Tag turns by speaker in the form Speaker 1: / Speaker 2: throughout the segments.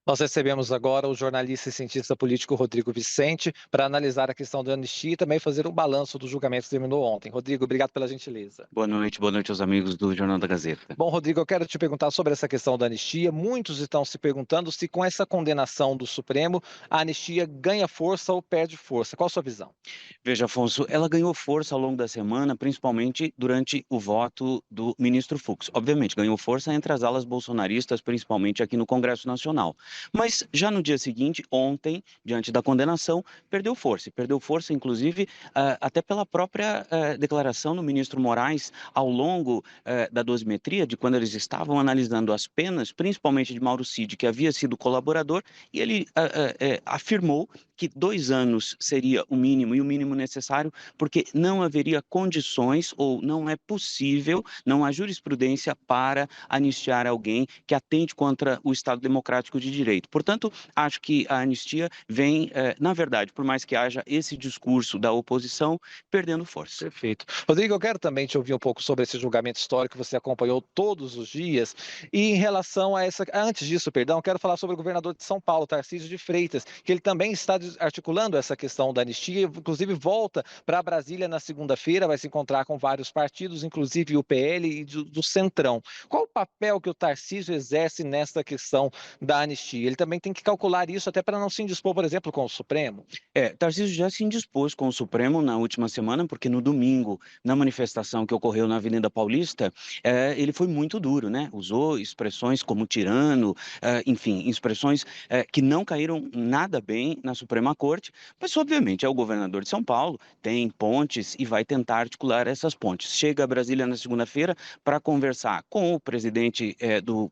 Speaker 1: Nós recebemos agora o jornalista e cientista político Rodrigo Vicente para analisar a questão da anistia e também fazer um balanço do julgamento que terminou ontem. Rodrigo, obrigado pela gentileza.
Speaker 2: Boa noite aos amigos do Jornal da Gazeta.
Speaker 1: Bom, Rodrigo, eu quero te perguntar sobre essa questão da anistia. Muitos estão se perguntando se com essa condenação do Supremo a anistia ganha força ou perde força. Qual a sua visão?
Speaker 2: Veja, Afonso, ela ganhou força ao longo da semana, principalmente durante o voto do ministro Fux. Obviamente, ganhou força entre as alas bolsonaristas, principalmente aqui no Congresso Nacional. Mas já no dia seguinte, ontem, diante da condenação, perdeu força. E perdeu força, inclusive, até pela própria declaração do ministro Moraes ao longo da dosimetria, de quando eles estavam analisando as penas, principalmente de Mauro Cid, que havia sido colaborador, e ele afirmou que 2 anos seria o mínimo e o mínimo necessário, porque não haveria condições ou não é possível, não há jurisprudência para anistiar alguém que atente contra o Estado democrático de direito. Portanto, acho que a anistia vem, na verdade, por mais que haja esse discurso da oposição, perdendo força.
Speaker 1: Perfeito. Rodrigo, eu quero também te ouvir um pouco sobre esse julgamento histórico que você acompanhou todos os dias. E em relação a essa. Antes disso, perdão, quero falar sobre o governador de São Paulo, Tarcísio de Freitas, que ele também está articulando essa questão da anistia, inclusive volta para Brasília na segunda-feira, vai se encontrar com vários partidos, inclusive o PL e do Centrão. Qual o papel que o Tarcísio exerce nessa questão da anistia? Ele também tem que calcular isso até para não se indispor, por exemplo, com o Supremo?
Speaker 2: Tarcísio já se indispôs com o Supremo na última semana, porque no domingo, na manifestação que ocorreu na Avenida Paulista, ele foi muito duro, né? Usou expressões como tirano, enfim, expressões que não caíram nada bem na Suprema Corte, mas obviamente é o governador de São Paulo, tem pontes e vai tentar articular essas pontes. Chega a Brasília na segunda-feira para conversar com o presidente do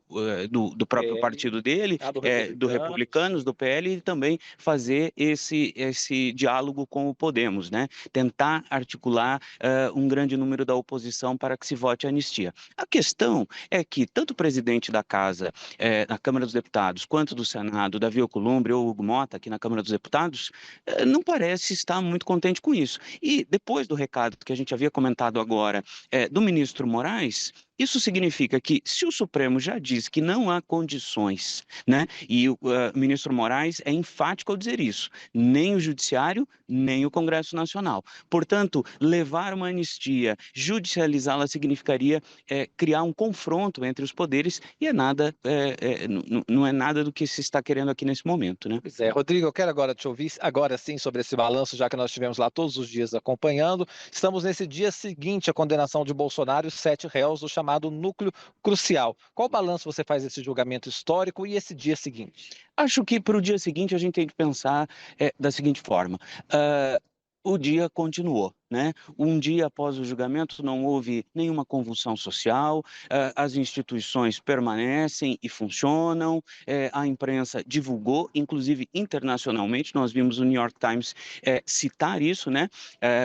Speaker 2: próprio
Speaker 1: PL,
Speaker 2: partido dele,
Speaker 1: do
Speaker 2: do
Speaker 1: Republicano.
Speaker 2: Republicanos, do PL, e também fazer esse diálogo com o Podemos, né? Tentar articular um grande número da oposição para que se vote a anistia. A questão é que tanto o presidente da Casa, na Câmara dos Deputados, quanto do Senado, Davi Alcolumbre ou Hugo Mota, aqui na Câmara dos Deputados, não parece estar muito contente com isso. E depois do recado que a gente havia comentado agora do ministro Moraes, isso significa que, se o Supremo já diz que não há condições, né, e o ministro Moraes é enfático ao dizer isso, nem o Judiciário, nem o Congresso Nacional. Portanto, levar uma anistia, judicializá-la, significaria criar um confronto entre os poderes e não é nada do que se está querendo aqui nesse momento, né?
Speaker 1: Pois é, Rodrigo, eu quero agora te ouvir, agora sim, sobre esse balanço, já que nós estivemos lá todos os dias acompanhando. Estamos nesse dia seguinte à condenação de Bolsonaro e os 7 réus do chamado núcleo crucial. Qual balanço você faz desse julgamento histórico e esse dia seguinte?
Speaker 2: Acho que para o dia seguinte a gente tem que pensar da seguinte forma: ah, o dia continuou, né? Um dia após o julgamento não houve nenhuma convulsão social, as instituições permanecem e funcionam, a imprensa divulgou, inclusive internacionalmente, nós vimos o New York Times citar isso, né?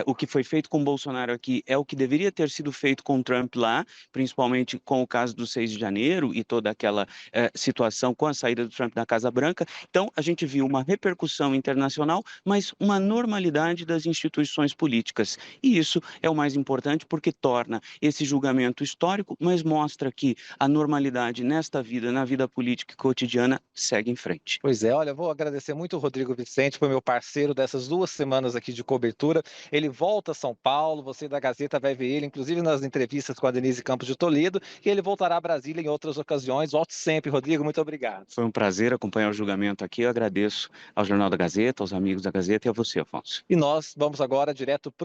Speaker 2: O que foi feito com Bolsonaro aqui é o que deveria ter sido feito com Trump lá, principalmente com o caso do 6 de janeiro e toda aquela situação com a saída do Trump da Casa Branca. Então, a gente viu uma repercussão internacional, mas uma normalidade das instituições políticas. E isso é o mais importante porque torna esse julgamento histórico, mas mostra que a normalidade nesta vida, na vida política e cotidiana, segue em frente.
Speaker 1: Pois é, olha, eu vou agradecer muito o Rodrigo Vicente, foi meu parceiro dessas 2 semanas aqui de cobertura. Ele volta a São Paulo, você da Gazeta vai ver ele, inclusive nas entrevistas com a Denise Campos de Toledo, e ele voltará a Brasília em outras ocasiões. Volte sempre, Rodrigo, muito obrigado.
Speaker 2: Foi um prazer acompanhar o julgamento aqui. Eu agradeço ao Jornal da Gazeta, aos amigos da Gazeta e a você, Afonso.
Speaker 1: E nós vamos agora direto